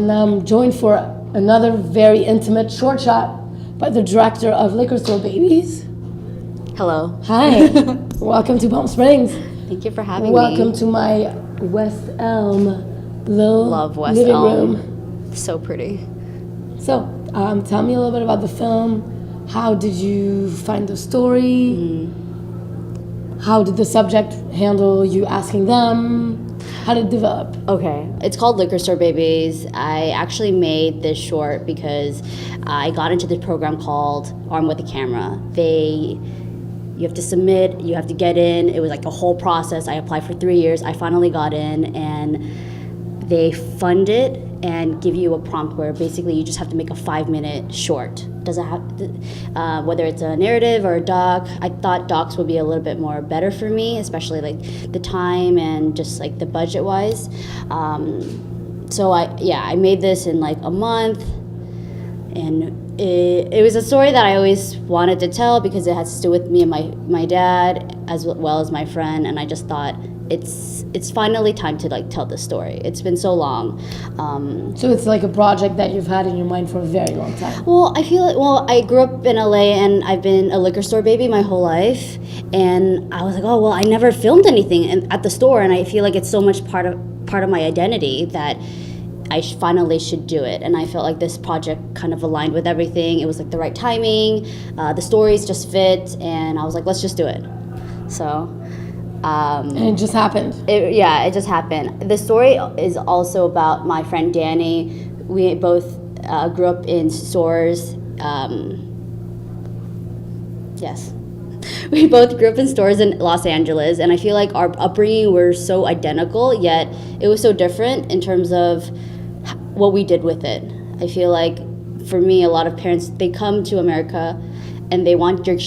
and I'm joined for another very intimate short shot by the director of Liquor Store Babies. Hello. Hi. Welcome to Palm Springs. Thank you for having me. Welcome to my West Elm little Love West living Elm. room. So pretty. So, tell me a little bit about the film. How did you find the story? How did the subject handle you asking them? How did it develop? Okay. It's called Liquor Store Babies. I actually made this short because I got into this program called Armed with the Camera. You have to submit, you have to get in. It was like a whole process. I applied for 3 years. I finally got in, and they fund it and give you a prompt where basically you just have to make a 5-minute short. Doesn't have whether it's a narrative or a doc. I thought docs would be a little bit more better for me, especially like the time and just like the budget wise. So I made this in like a month, and it was a story that I always wanted to tell because it has to do with me and my dad as well as my friend, and I just thought it's finally time to like tell this story. It's been so long. So it's like a project that you've had in your mind for a very long time. Well, I grew up in LA, and I've been a liquor store baby my whole life, and I was like, oh well, I never filmed anything at the store, and I feel like it's so much part of my identity that I finally should do it. And I felt like this project kind of aligned with everything. It was like the right timing, the stories just fit, and I was like, let's just do it. So. And it just happened. It just happened. The story is also about my friend Danny. We both grew up in stores. Yes. We both grew up in stores in Los Angeles, and I feel like our upbringing were so identical, yet it was so different in terms of what we did with it. I feel like for me, a lot of parents, they come to America and they want their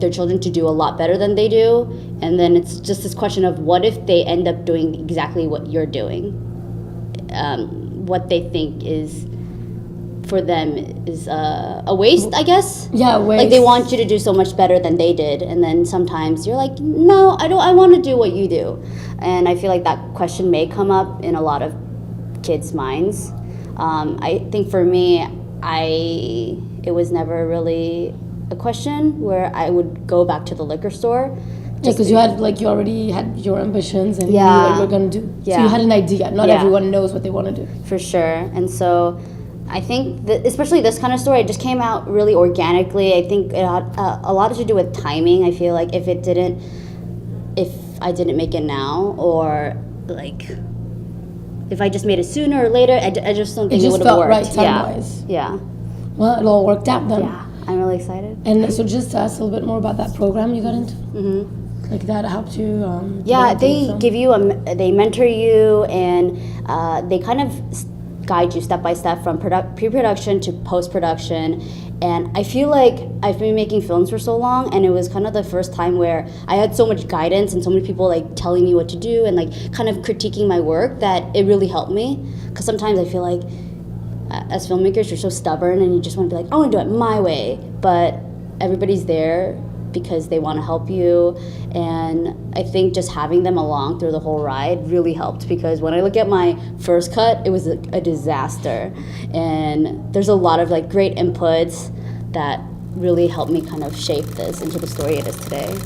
children to do a lot better than they do, and then it's just this question of what if they end up doing exactly what you're doing, what they think is for them is a waste, I guess. Yeah, waste. Like they want you to do so much better than they did, and then sometimes you're like, no, I don't. I want to do what you do, and I feel like that question may come up in a lot of kids' minds. I think for me, it was never really a question where I would go back to the liquor store. Yeah, because you already had your ambitions and you knew what you were going to do. Yeah. So you had an idea. Not everyone knows what they want to do. For sure. And so I think that especially this kind of story, it just came out really organically. I think it had a lot to do with timing. I feel like if I didn't make it now, or like if I just made it sooner or later, I just don't think it would have worked. Right time-wise. Yeah. Well, it all worked out then. Yeah. I'm really excited. And so just tell us a little bit more about that program you got into. Mm-hmm. Like that helped you. They give you they mentor you, and they kind of guide you step by step from pre-production to post-production. And I feel like I've been making films for so long, and it was kind of the first time where I had so much guidance and so many people like telling me what to do and like kind of critiquing my work that it really helped me. Because sometimes I feel like as filmmakers, you're so stubborn and you just want to be like, I want to do it my way. But everybody's there because they want to help you. And I think just having them along through the whole ride really helped, because when I look at my first cut, it was a disaster. And there's a lot of like great inputs that really helped me kind of shape this into the story it is today.